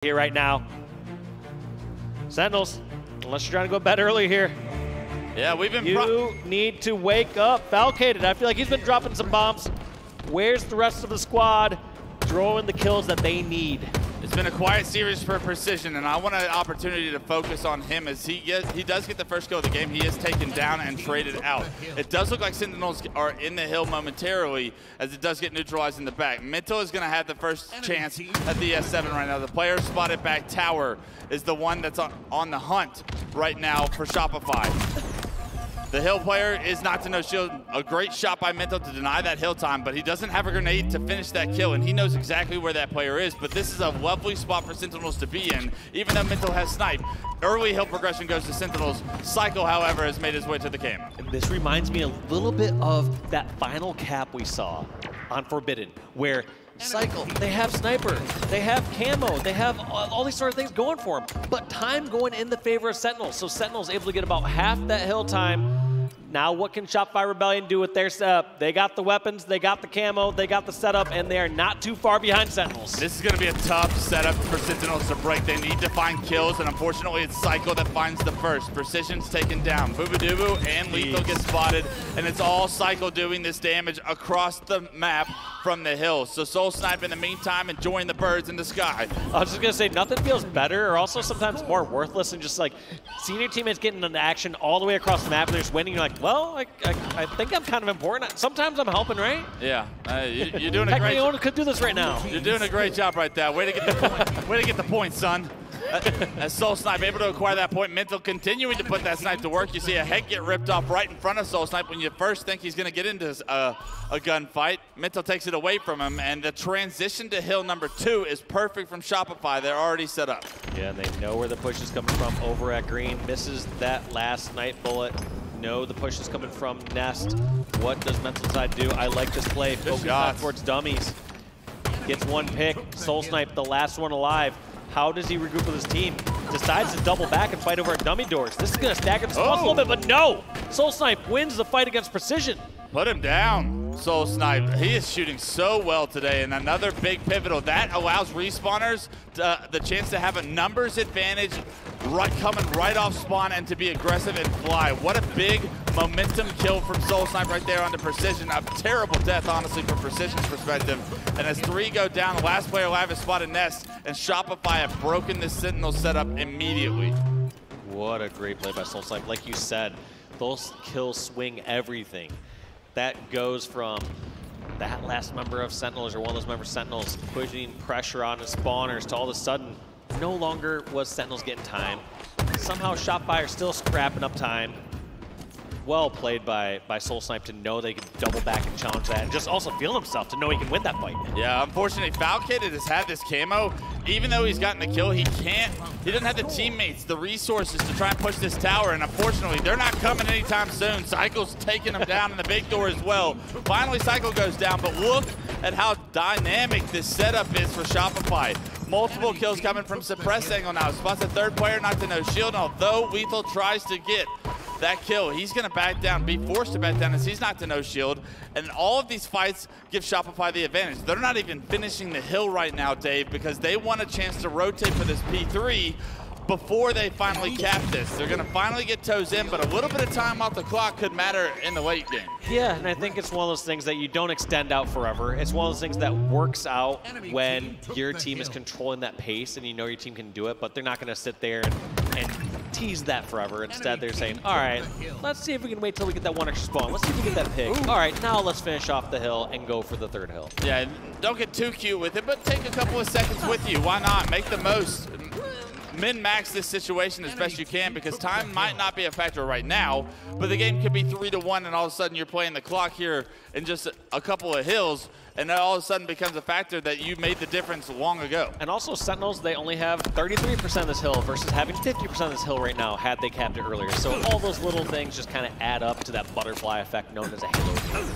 here right now. Sentinels, unless you're trying to go bed early here. Yeah, we've been. You need to wake up. Falcated, I feel like he's been dropping some bombs. Where's the rest of the squad throwing the kills that they need? It's been a quiet series for Precision, and I want an opportunity to focus on him as he does get the first kill of the game. He is taken down and traded out. It does look like Sentinels are in the hill momentarily as it does get neutralized in the back. Minto is going to have the first chance at the S7 right now. The player spotted back tower is the one that's on the hunt right now for Shopify. The hill player is not to no shield. A great shot by Minto to deny that hill time, but he doesn't have a grenade to finish that kill, and he knows exactly where that player is. But this is a lovely spot for Sentinels to be in, even though Minto has snipe. Early hill progression goes to Sentinels. Cycle, however, has made his way to the game. And this reminds me a little bit of that final cap we saw on Forbidden, where Cycle, they have sniper, they have camo, they have all these sort of things going for them, but time going in the favor of Sentinels. So Sentinels able to get about half that hill time. Now what can Shopify Rebellion do with their setup? They got the weapons, they got the camo, they got the setup, and they are not too far behind Sentinels. This is going to be a tough setup for Sentinels to break. They need to find kills, and unfortunately it's Cycle that finds the first. Precision's taken down. Boobadooboo and Lethal get spotted, and it's all Cycle doing this damage across the map from the hill. So Soul Snipe in the meantime enjoying the birds in the sky. I was just going to say, nothing feels better or also sometimes more worthless than just like seeing your teammates getting into action all the way across the map and they're just winning. You're like, well, I think I'm kind of important. Sometimes I'm helping, right? Yeah, you're doing a great job. Could do this right now. You're doing a great job right there. Way to get the point. Way to get the point, son. As Soul Snipe able to acquire that point, Mental continuing to put that snipe to work. You see a head get ripped off right in front of Soul Snipe when you first think he's going to get into a gunfight. Mental takes it away from him, and the transition to hill number 2 is perfect from Shopify. They're already set up. Yeah, and they know where the push is coming from over at green. Misses that last snipe bullet. No, the push is coming from Nest. What does Mental Side do? I like this play. Focus towards dummies. Gets one pick. Soul Snipe, the last one alive. How does he regroup with his team? Decides to double back and fight over at dummy doors. This is going to stagger the spots a little bit, but no! Soul Snipe wins the fight against Precision. Put him down, Soul Snipe. He is shooting so well today, and another big pivotal. That allows respawners the chance to have a numbers advantage coming right off spawn and to be aggressive and fly. What a big momentum kill from Soul Snipe right there onto Precision. A terrible death, honestly, from Precision's perspective. And as 3 go down, the last player alive is spotted Nest, and Shopify have broken this Sentinel setup immediately. What a great play by Soul Snipe. Like you said, those kills swing everything. That goes from that last member of Sentinels, or one of those members of Sentinels, putting pressure on the spawners to all of a sudden, no longer was Sentinels getting time. Somehow Shopify are still scrapping up time. Well played by Soul Snipe to know they can double back and challenge that, and just also feel himself to know he can win that fight. Yeah, unfortunately, Falcated has had this camo. Even though he's gotten the kill, he doesn't have the teammates, the resources to try and push this tower, and unfortunately, they're not coming anytime soon. Cycle's taking him down in the big door as well. Finally, Cycle goes down, but look at how dynamic this setup is for Shopify. Multiple kills coming from Suppress angle now. Spots a third player, not to no shield, although Lethal tries to get that kill. He's going to back down, be forced to back down as he's not to no shield. And all of these fights give Shopify the advantage. They're not even finishing the hill right now, Dave, because they want a chance to rotate for this P3 before they finally cap this. They're going to finally get toes in, but a little bit of time off the clock could matter in the late game. Yeah, and I think it's one of those things that you don't extend out forever. It's one of those things that works out when your team is controlling that pace and you know your team can do it, but they're not going to sit there and tease that forever. Instead, they're saying, all right, let's see if we can wait till we get that one extra spawn. Let's see if we get that pick. All right, now let's finish off the hill and go for the third hill. Yeah, don't get too cute with it, but take a couple of seconds with you. Why not? Make the most. Min-max this situation as best you can, because time might not be a factor right now, but the game could be 3-1 and all of a sudden you're playing the clock here in just a couple of hills, and that all of a sudden becomes a factor that you made the difference long ago. And also Sentinels, they only have 33% of this hill versus having 50% of this hill right now had they capped it earlier. So all those little things just kind of add up to that butterfly effect known as a halo.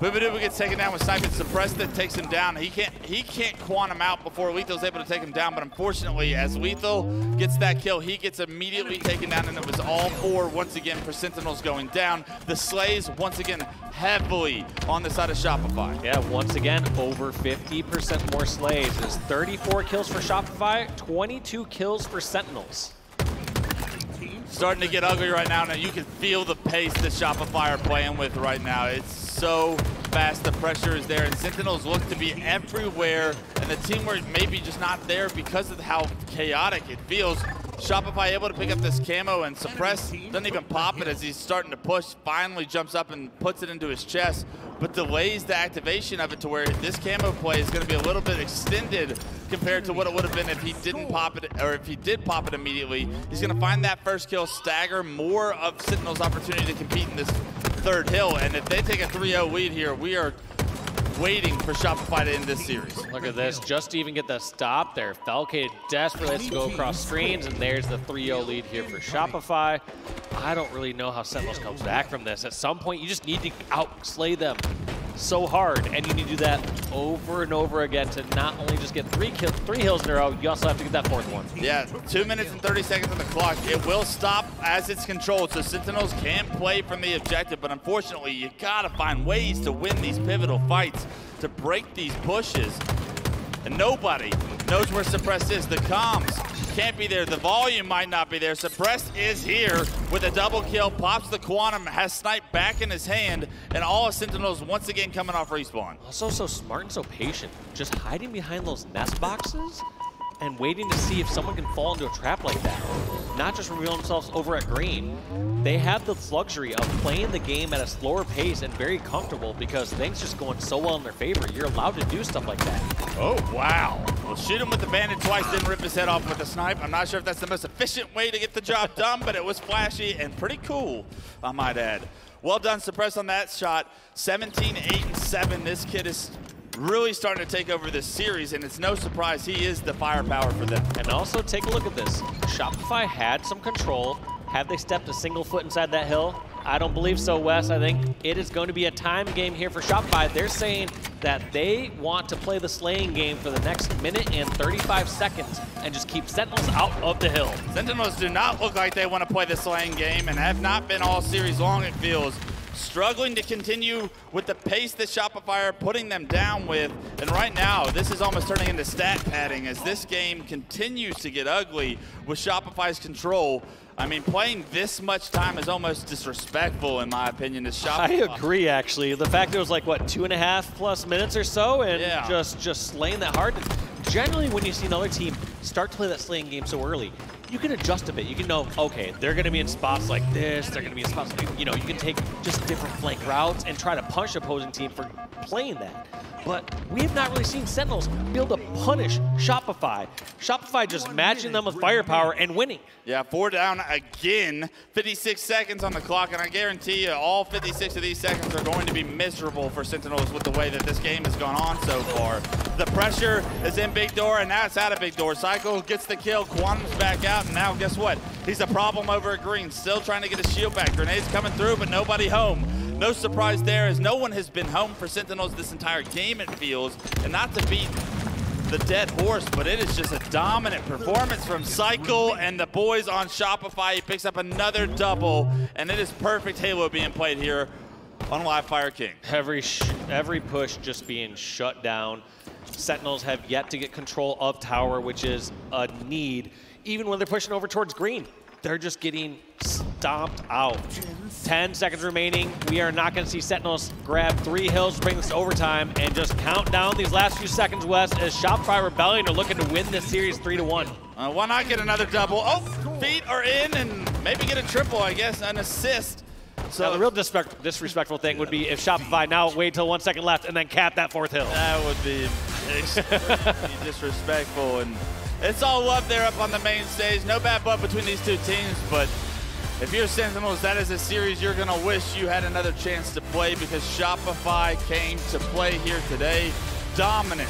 Boobadoobaa gets taken down with Snipe and Suppress that takes him down. He can't quantum out before Lethal's able to take him down, but unfortunately, as Lethal gets that kill, he gets immediately taken down, and it was all 4 once again for Sentinels going down. The Slays once again heavily on the side of Shopify. Yeah, once again, over 50% more Slays. There's 34 kills for Shopify, 22 kills for Sentinels. Starting to get ugly right now, and you can feel the pace that Shopify are playing with right now. It's so fast, the pressure is there, and Sentinels look to be everywhere, and the teamwork maybe just not there because of how chaotic it feels. Shopify able to pick up this camo, and Suppress doesn't even pop it as he's starting to push, finally jumps up and puts it into his chest, but delays the activation of it to where this camo play is going to be a little bit extended compared to what it would have been if he didn't pop it, or if he did pop it immediately. He's going to find that first kill, stagger more of Sentinel's opportunity to compete in this third hill, and if they take a 3-0 lead here, we are waiting for Shopify to end this series. Look at this, just to even get the stop there. Falcade desperately has to go across screens, and there's the 3-0 lead here for Shopify. I don't really know how Sentinels comes back from this. At some point, you just need to outslay them so hard, and you need to do that over and over again to not only just get 3 hills in a row, you also have to get that 4th one. Yeah, 2 minutes and 30 seconds on the clock. It will stop as it's controlled, so Sentinels can play from the objective, but unfortunately, you gotta find ways to win these pivotal fights, to break these pushes. And nobody knows where Suppress is. The comms can't be there. The volume might not be there. Suppress is here with a double kill, pops the Quantum, has Snipe back in his hand, and all of Sentinels once again coming off respawn. Also so smart and so patient. Just hiding behind those nest boxes and waiting to see if someone can fall into a trap like that. Not just reveal themselves over at green. They have the luxury of playing the game at a slower pace and very comfortable because things just going so well in their favor. You're allowed to do stuff like that. Oh, wow. Well, shoot him with the bandit twice, then rip his head off with a Snipe. I'm not sure if that's the most efficient way to get the job done, but it was flashy and pretty cool, I might add. Well done, Suppress, on that shot. 17, 8, and 7. This kid is really starting to take over this series, and it's no surprise he is the firepower for them. And also take a look at this. Shopify had some control. Have they stepped a single foot inside that hill? I don't believe so, Wes. I think it is going to be a time game here for Shopify. They're saying that they want to play the slaying game for the next minute and 35 seconds and just keep Sentinels out of the hill. Sentinels do not look like they want to play the slaying game and have not been all series long, it feels. Struggling to continue with the pace that Shopify are putting them down with. And right now, this is almost turning into stat padding as this game continues to get ugly with Shopify's control. I mean, playing this much time is almost disrespectful, in my opinion, to Shopify. I agree, actually. The fact that it was like, what, 2.5+ minutes or so, and yeah, just slaying that hard. Generally, when you see another team start to play that slaying game so early, you can adjust a bit. You can know, okay, they're going to be in spots like this. They're going to be in spots like, you know, you can take just different flank routes and try to punish the opposing team for playing that. But we have not really seen Sentinels be able to punish Shopify. Shopify just matching them with firepower and winning. Yeah, 4 down again. 56 seconds on the clock, and I guarantee you all 56 of these seconds are going to be miserable for Sentinels with the way that this game has gone on so far. The pressure is in Big Door, and now it's out of Big Door. Cycle gets the kill, Quantum's back out, and now guess what? He's a problem over at green, still trying to get his shield back. Grenades coming through, but nobody home. No surprise there, as no one has been home for Sentinels this entire game, it feels. And not to beat the dead horse, but it is just a dominant performance from Cycle and the boys on Shopify. He picks up another double, and it is perfect Halo being played here on Live Fire King. Every push just being shut down. Sentinels have yet to get control of tower, which is a need. Even when they're pushing over towards green, they're just getting stomped out. 10 seconds remaining. We are not going to see Sentinels grab 3 hills, bring this to overtime, and just count down these last few seconds, Wes, as Shopify Rebellion are looking to win this series 3-1. Why not get another double? Oh, feet are in, and maybe get a triple, I guess, an assist. So now, the real disrespectful thing would be if Shopify now wait till 1 second left and then cap that 4th hill. That would be disrespectful, and it's all love there up on the main stage. No bad blood between these two teams, but if you're Sentinels, that is a series you're going to wish you had another chance to play, because Shopify came to play here today. Dominant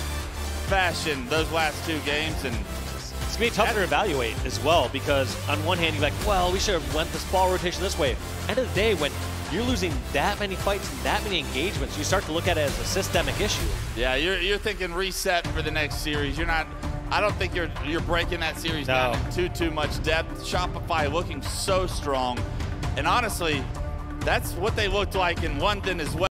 fashion those last 2 games, and it's going to be tough to evaluate as well, because on one hand, you're like, well, we should have went this ball rotation this way. End of the day, when you're losing that many fights and that many engagements. You start to look at it as a systemic issue. Yeah, you're thinking reset for the next series. You're not. I don't think you're breaking that series down in too much depth. Shopify looking so strong, and honestly, that's what they looked like in London as well.